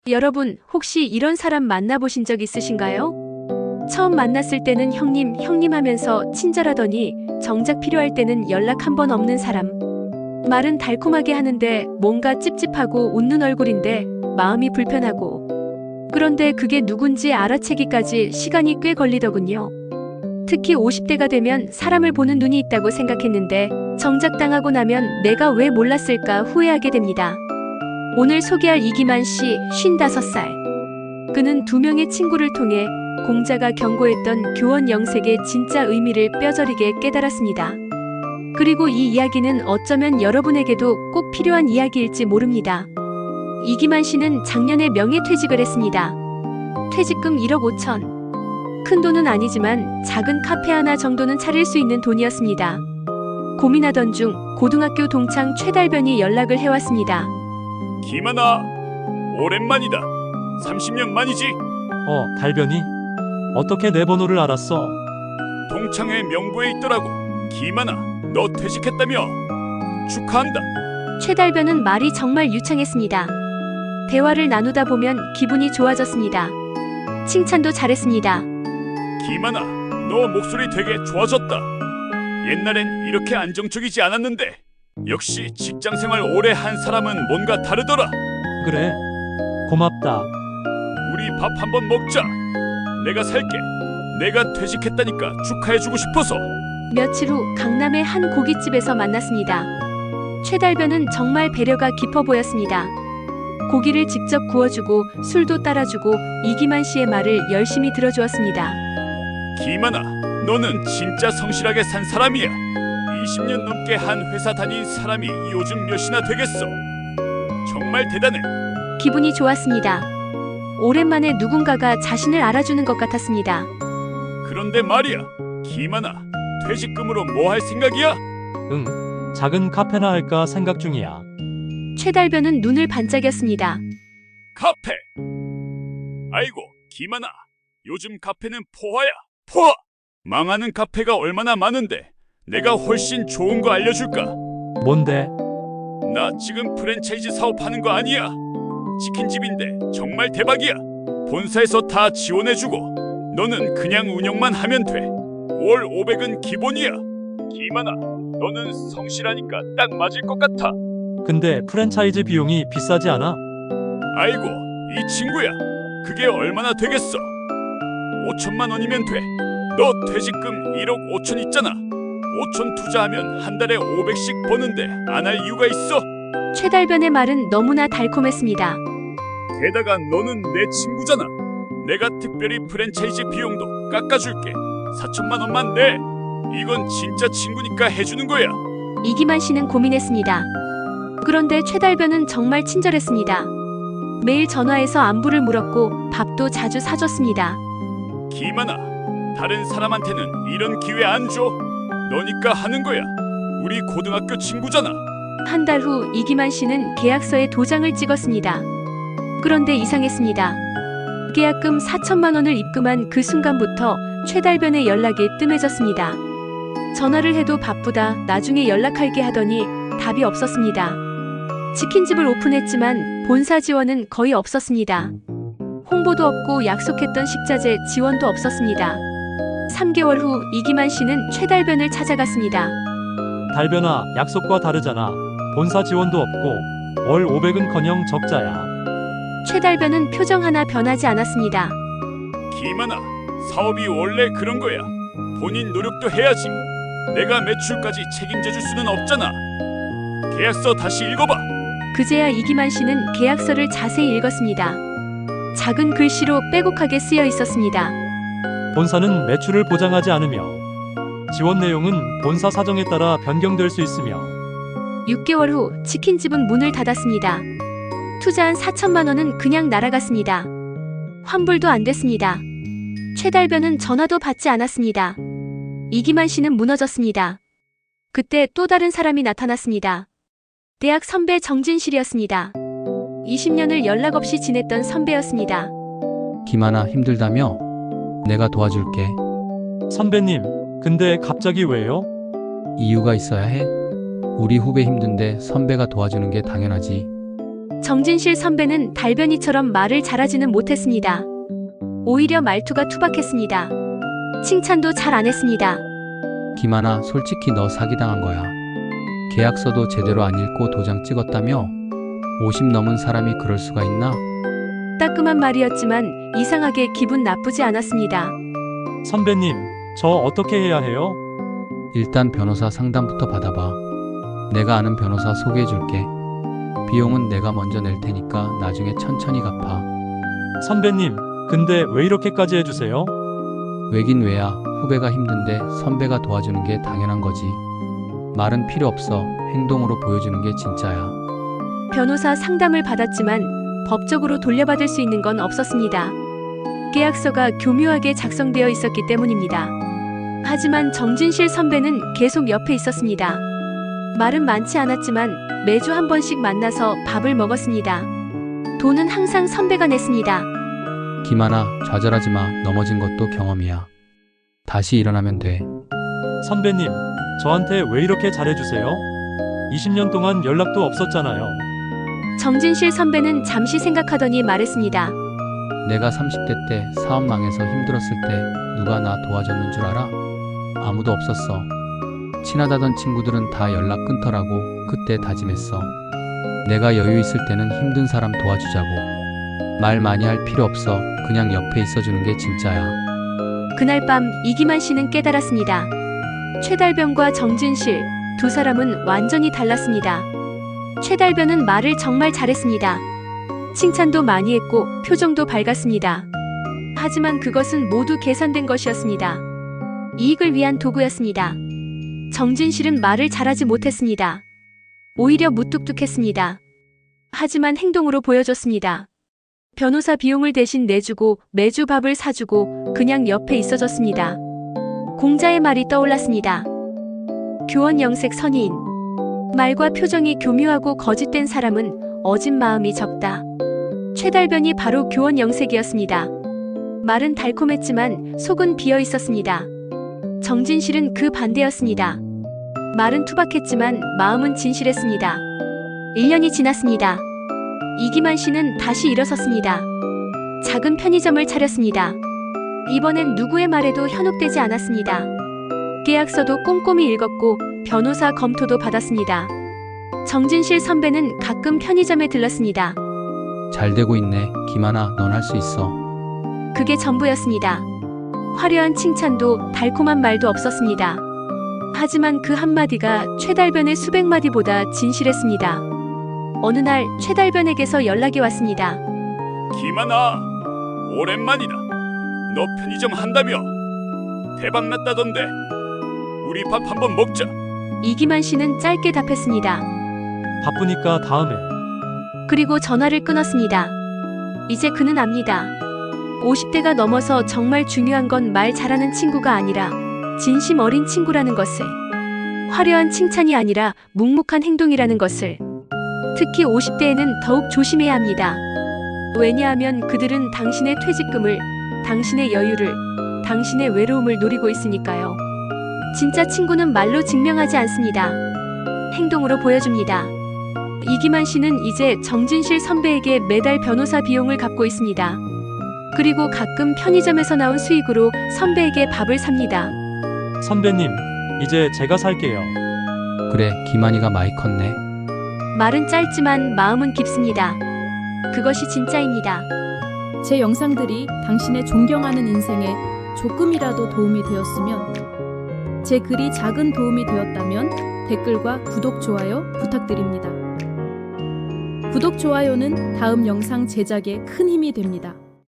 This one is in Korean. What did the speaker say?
여러분, 혹시 이런 사람 만나보신 적 있으신가요? 처음 만났을 때는 형님 하면서 친절하더니 정작 필요할 때는 연락 한 번 없는 사람. 말은 달콤하게 하는데 뭔가 찝찝하고 웃는 얼굴인데 마음이 불편하고. 그런데 그게 누군지 알아채기까지 시간이 꽤 걸리더군요. 특히 50대가 되면 사람을 보는 눈이 있다고 생각했는데 정작 당하고 나면 내가 왜 몰랐을까 후회하게 됩니다. 오늘 소개할 이기만 씨 55살. 그는 2명의 친구를 통해 공자가 경고했던 교원 영색의 진짜 의미를 뼈저리게 깨달았습니다. 그리고 이 이야기는 어쩌면 여러분에게도 꼭 필요한 이야기일지 모릅니다. 이기만 씨는 작년에 명예퇴직을 했습니다. 퇴직금 1억 5천. 큰 돈은 아니지만 작은 카페 하나 정도는 차릴 수 있는 돈이었습니다. 고민하던 중 고등학교 동창 최달변이 연락을 해왔습니다. 김하나, 오랜만이다. 30년 만이지. 달변이? 어떻게 내 번호를 알았어? 동창회 명부에 있더라고. 김하나, 너 퇴직했다며? 축하한다. 최달변은 말이 정말 유창했습니다. 대화를 나누다 보면 기분이 좋아졌습니다. 칭찬도 잘했습니다. 김하나, 너 목소리 되게 좋아졌다. 옛날엔 이렇게 안정적이지 않았는데 역시 직장생활 오래 한 사람은 뭔가 다르더라. 그래. 고맙다. 우리 밥 한번 먹자. 내가 살게. 내가 퇴직했다니까 축하해주고 싶어서. 며칠 후 강남의 한 고깃집에서 만났습니다. 최달변은 정말 배려가 깊어 보였습니다. 고기를 직접 구워주고 술도 따라주고 이기만 씨의 말을 열심히 들어주었습니다. 김하나, 너는 진짜 성실하게 산 사람이야. 20년 넘게 한 회사 다닌 사람이 요즘 몇이나 되겠어. 정말 대단해. 기분이 좋았습니다. 오랜만에 누군가가 자신을 알아주는 것 같았습니다. 그런데 말이야, 김하나, 퇴직금으로 뭐 할 생각이야? 작은 카페나 할까 생각 중이야. 최달변은 눈을 반짝였습니다. 카페. 아이고, 김하나, 요즘 카페는 포화야. 포화. 망하는 카페가 얼마나 많은데 내가 훨씬 좋은 거 알려줄까? 뭔데? 나 지금 프랜차이즈 사업하는 거 아니야. 치킨집인데 정말 대박이야. 본사에서 다 지원해주고 너는 그냥 운영만 하면 돼. 월 500은 기본이야. 김하나, 너는 성실하니까 딱 맞을 것 같아. 근데 프랜차이즈 비용이 비싸지 않아? 아이고, 이 친구야, 그게 얼마나 되겠어? 5천만 원이면 돼. 너 퇴직금 1억 5천 있잖아. 5천 투자하면 한 달에 500씩 버는데 안 할 이유가 있어? 최달변의 말은 너무나 달콤했습니다. 게다가 너는 내 친구잖아. 내가 특별히 프랜차이즈 비용도 깎아줄게. 4천만 원만 내. 이건 진짜 친구니까 해주는 거야. 이기만 씨는 고민했습니다. 그런데 최달변은 정말 친절했습니다. 매일 전화해서 안부를 물었고 밥도 자주 사줬습니다. 김하나, 다른 사람한테는 이런 기회 안 줘. 너니까 하는 거야. 우리 고등학교 친구잖아. 한 달 후 이기만 씨는 계약서에 도장을 찍었습니다. 그런데 이상했습니다. 계약금 4천만 원을 입금한 그 순간부터 최달변의 연락이 뜸해졌습니다. 전화를 해도 바쁘다, 나중에 연락할게 하더니 답이 없었습니다. 치킨집을 오픈했지만 본사 지원은 거의 없었습니다. 홍보도 없고 약속했던 식자재 지원도 없었습니다. 3개월 후 이기만 씨는 최달변을 찾아갔습니다. 달변아, 약속과 다르잖아. 본사 지원도 없고 월 500은커녕 적자야. 최달변은 표정 하나 변하지 않았습니다. 김하나, 사업이 원래 그런 거야. 본인 노력도 해야지. 내가 매출까지 책임져 줄 수는 없잖아. 계약서 다시 읽어봐. 그제야 이기만 씨는 계약서를 자세히 읽었습니다. 작은 글씨로 빼곡하게 쓰여 있었습니다. 본사는 매출을 보장하지 않으며 지원 내용은 본사 사정에 따라 변경될 수 있으며 6개월 후 치킨집은 문을 닫았습니다. 투자한 4천만 원은 그냥 날아갔습니다. 환불도 안 됐습니다. 최달변은 전화도 받지 않았습니다. 이기만 씨는 무너졌습니다. 그때 또 다른 사람이 나타났습니다. 대학 선배 정진실이었습니다. 20년을 연락 없이 지냈던 선배였습니다. 김하나 힘들다며? 내가 도와줄게. 선배님, 근데 갑자기 왜요? 이유가 있어야 해. 우리 후배 힘든데 선배가 도와주는 게 당연하지. 정진실 선배는 달변이처럼 말을 잘하지는 못했습니다. 오히려 말투가 투박했습니다. 칭찬도 잘 안 했습니다. 김하나, 솔직히 너 사기당한 거야. 계약서도 제대로 안 읽고 도장 찍었다며? 50 넘은 사람이 그럴 수가 있나? 따끔한 말이었지만 이상하게 기분 나쁘지 않았습니다. 선배님, 저 어떻게 해야 해요? 일단 변호사 상담부터 받아봐. 내가 아는 변호사 소개해 줄게. 비용은 내가 먼저 낼 테니까 나중에 천천히 갚아. 선배님, 근데 왜 이렇게까지 해주세요? 왜긴 왜야. 후배가 힘든데 선배가 도와주는 게 당연한 거지. 말은 필요 없어. 행동으로 보여주는 게 진짜야. 변호사 상담을 받았지만 법적으로 돌려받을 수 있는 건 없었습니다. 계약서가 교묘하게 작성되어 있었기 때문입니다. 하지만 정진실 선배는 계속 옆에 있었습니다. 말은 많지 않았지만 매주 한 번씩 만나서 밥을 먹었습니다. 돈은 항상 선배가 냈습니다. 김하나, 좌절하지 마. 넘어진 것도 경험이야. 다시 일어나면 돼. 선배님, 저한테 왜 이렇게 잘해주세요? 20년 동안 연락도 없었잖아요. 정진실 선배는 잠시 생각하더니 말했습니다. 내가 30대 때 사업 망해서 힘들었을 때 누가 나 도와줬는 줄 알아? 아무도 없었어. 친하다던 친구들은 다 연락 끊더라고. 그때 다짐했어. 내가 여유 있을 때는 힘든 사람 도와주자고. 말 많이 할 필요 없어. 그냥 옆에 있어주는 게 진짜야. 그날 밤 이기만 씨는 깨달았습니다. 최달변과 정진실 두 사람은 완전히 달랐습니다. 최달변은 말을 정말 잘했습니다. 칭찬도 많이 했고 표정도 밝았습니다. 하지만 그것은 모두 계산된 것이었습니다. 이익을 위한 도구였습니다. 정진실은 말을 잘하지 못했습니다. 오히려 무뚝뚝했습니다. 하지만 행동으로 보여줬습니다. 변호사 비용을 대신 내주고 매주 밥을 사주고 그냥 옆에 있어줬습니다. 공자의 말이 떠올랐습니다. 교원 영색 선의인. 말과 표정이 교묘하고 거짓된 사람은 어진 마음이 적다. 최달변이 바로 교원 영색이었습니다. 말은 달콤했지만 속은 비어 있었습니다. 정진실은 그 반대였습니다. 말은 투박했지만 마음은 진실했습니다. 1년이 지났습니다. 이기만 씨는 다시 일어섰습니다. 작은 편의점을 차렸습니다. 이번엔 누구의 말에도 현혹되지 않았습니다. 계약서도 꼼꼼히 읽었고 변호사 검토도 받았습니다. 정진실 선배는 가끔 편의점에 들렀습니다. 잘 되고 있네. 김하나, 넌 할 수 있어. 그게 전부였습니다. 화려한 칭찬도 달콤한 말도 없었습니다. 하지만 그 한마디가 최달변의 수백 마디보다 진실했습니다. 어느 날 최달변에게서 연락이 왔습니다. 김하나, 오랜만이다. 너 편의점 한다며? 대박 났다던데. 우리 밥 한번 먹자. 이기만 씨는 짧게 답했습니다. 바쁘니까 다음에. 그리고 전화를 끊었습니다. 이제 그는 압니다. 50대가 넘어서 정말 중요한 건 말 잘하는 친구가 아니라 진심 어린 친구라는 것을. 화려한 칭찬이 아니라 묵묵한 행동이라는 것을. 특히 50대에는 더욱 조심해야 합니다. 왜냐하면 그들은 당신의 퇴직금을, 당신의 여유를, 당신의 외로움을 노리고 있으니까요. 진짜 친구는 말로 증명하지 않습니다. 행동으로 보여줍니다. 이기만 씨는 이제 정진실 선배에게 매달 변호사 비용을 갚고 있습니다. 그리고 가끔 편의점에서 나온 수익으로 선배에게 밥을 삽니다. 선배님, 이제 제가 살게요. 그래, 김한이가 많이 컸네. 말은 짧지만 마음은 깊습니다. 그것이 진짜입니다. 제 영상들이 당신의 존경하는 인생에 조금이라도 도움이 되었으면, 제 글이 작은 도움이 되었다면 댓글과 구독, 좋아요 부탁드립니다. 구독, 좋아요는 다음 영상 제작에 큰 힘이 됩니다.